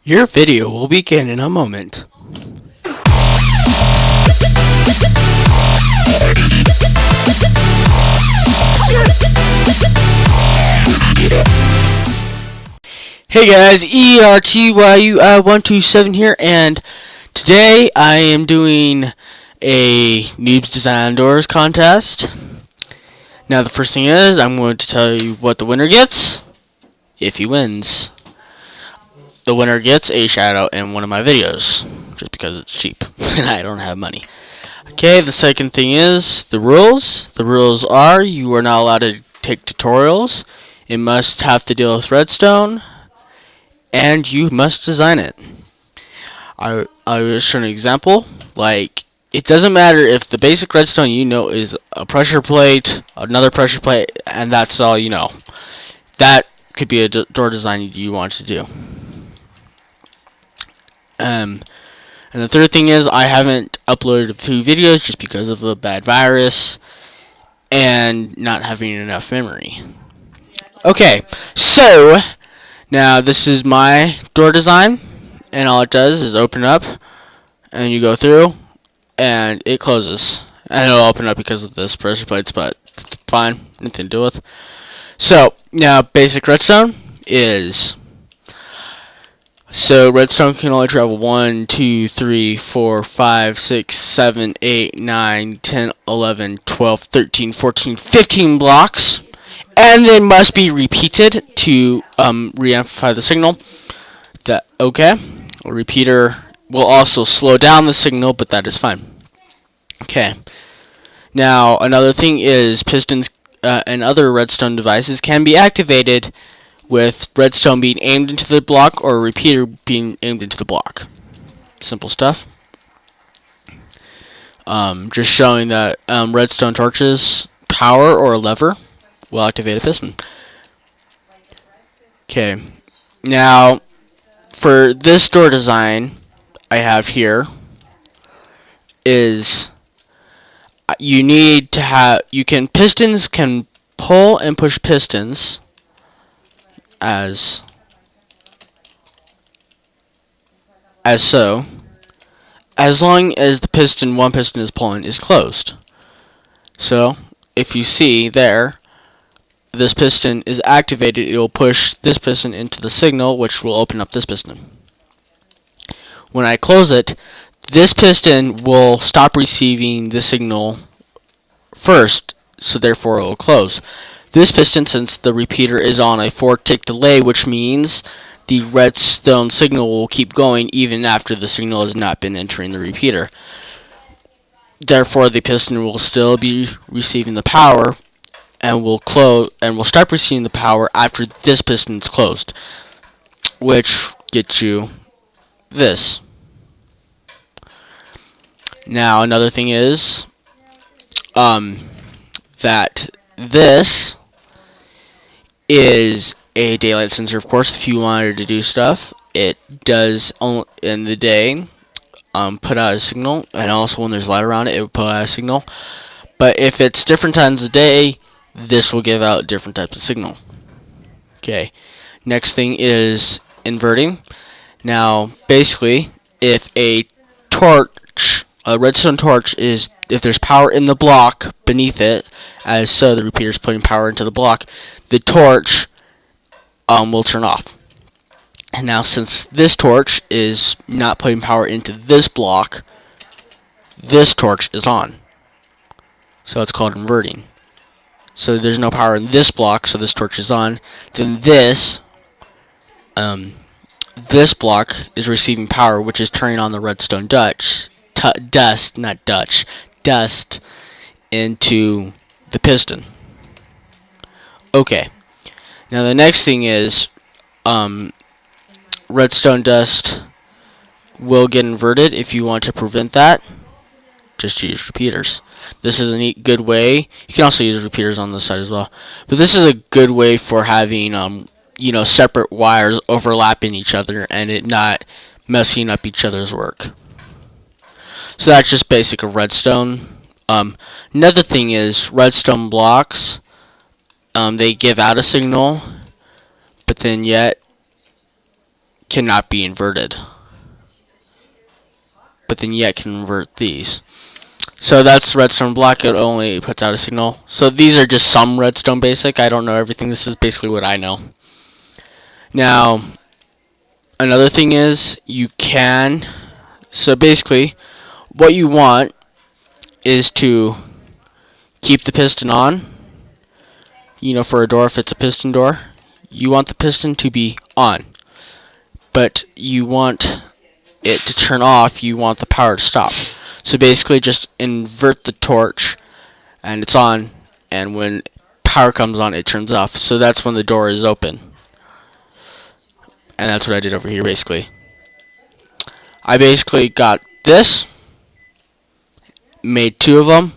Your video will begin in a moment. Hey guys, ERTYU127 here, and today I am doing a Noobs Design Doors contest. Now the first thing is, I'm going to tell you what the winner gets if he wins. The winner gets a shout out in one of my videos, just because it's cheap and I don't have money. Okay, the second thing is the rules. The rules are you are not allowed to take tutorials, it must have to deal with redstone, and you must design it. I will show an example. Like, it doesn't matter if the basic redstone you know is a pressure plate, another pressure plate, and that's all you know. That could be a door design you want to do. And the third thing is I haven't uploaded a few videos just because of the bad virus and not having enough memory. Okay, so now this is my door design, and all it does is open up, and you go through, and it closes. And it'll open up because of this pressure plates, but it's fine, nothing to do with. So now basic redstone is. So redstone can only travel 1, 2, 3, 4, 5, 6, 7, 8, 9, 10, 11, 12, 13, 14, 15 blocks. And they must be repeated to re-amplify the signal. Okay. A repeater will also slow down the signal, but that is fine. Okay. Now another thing is pistons and other redstone devices can be activated with redstone being aimed into the block or a repeater being aimed into the block. Simple stuff. Just showing that redstone torches power or a lever will activate a piston. Okay. Now, for this door design I have here is you need to have, pistons can pull and push pistons as so, as long as the one piston is pulling is closed. So if you see there, this piston is activated, it will push this piston into the signal, which will open up this piston. When I close it, this piston will stop receiving the signal first, so therefore it will close. This piston, since the repeater is on a 4-tick delay, which means the redstone signal will keep going even after the signal has not been entering the repeater. Therefore, the piston will still be receiving the power and will start receiving the power after this piston is closed, which gets you this. Now, another thing is that this is a daylight sensor, of course. If you wanted to do stuff, it does in the day put out a signal, and also when there's light around it, it will put out a signal. But if it's different times of day, this will give out different types of signal. Okay, next thing is inverting. Now, basically, if a redstone torch if there's power in the block beneath it, as so the repeater is putting power into the block, the torch will turn off. And now, since this torch is not putting power into this block, this torch is on. So it's called inverting. So there's no power in this block, so this torch is on. Then this block is receiving power, which is turning on the redstone dust into the piston. Okay. Now the next thing is redstone dust will get inverted. If you want to prevent that, just use repeaters. This is a good way. You can also use repeaters on this side as well. But this is a good way for having separate wires overlapping each other and it not messing up each other's work. So that's just basic of redstone. Another thing is redstone blocks. They give out a signal, but then yet cannot be inverted, but then yet can invert these. So that's redstone block. It only puts out a signal. So these are just some redstone basic. I don't know everything. This is basically what I know. Now, another thing is you can. So basically, what you want is to keep the piston on. You know, for a door, if it's a piston door, you want the piston to be on. But you want it to turn off. You want the power to stop. So basically, just invert the torch, and it's on. And when power comes on, it turns off. So that's when the door is open. And that's what I did over here, basically. I basically got this, made 2 of them,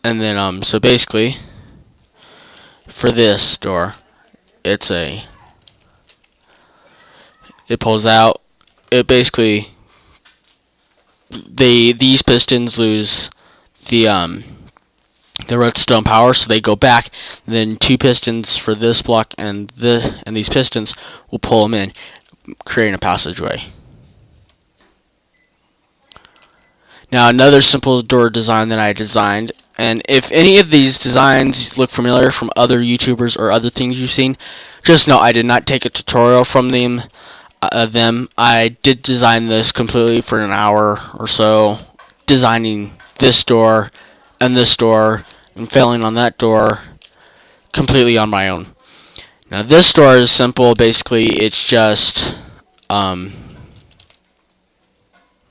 and then so basically for this door, it pulls out. It basically these pistons lose the redstone power, so they go back. Then 2 pistons for this block and these pistons will pull them in, creating a passageway. Now, another simple door design that I designed, and if any of these designs look familiar from other YouTubers or other things you've seen, just know I did not take a tutorial from them. I did design this completely for an hour or so, designing this door and failing on that door completely on my own. Now, this door is simple. Basically, it's just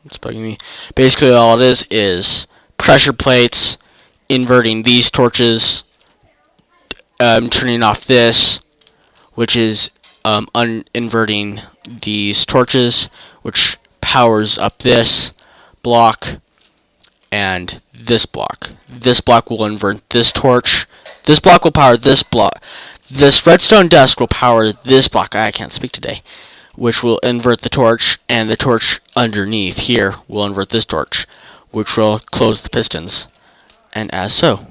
it's bugging me. Basically, all it is pressure plates, inverting these torches, turning off this, which is inverting these torches, which powers up this block and this block. This block will invert this torch. This block will power this block. This redstone desk will power this block. I can't speak today. Which will invert the torch, and the torch underneath here will invert this torch, which will close the pistons, and as so.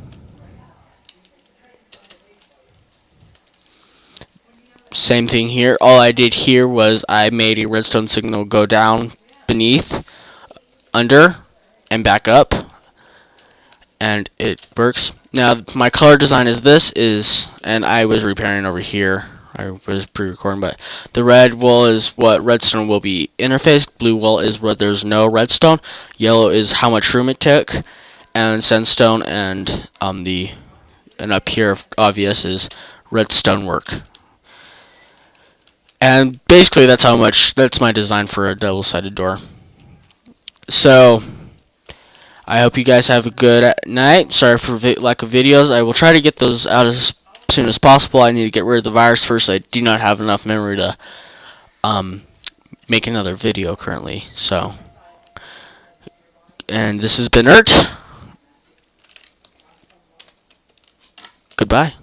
Same thing here. All I did here was I made a redstone signal go down, beneath, under, and back up, and it works. Now, my color design is and I was repairing over here. I was pre-recording, but the red wool is what redstone will be interfaced. Blue wool is where there's no redstone. Yellow is how much room it took, and sandstone and up here, obvious, is redstone work. And basically, that's my design for a double-sided door. So, I hope you guys have a good night. Sorry for lack of videos. I will try to get those out as soon as possible. I need to get rid of the virus first. I do not have enough memory to make another video currently. So, and this has been Goodbye.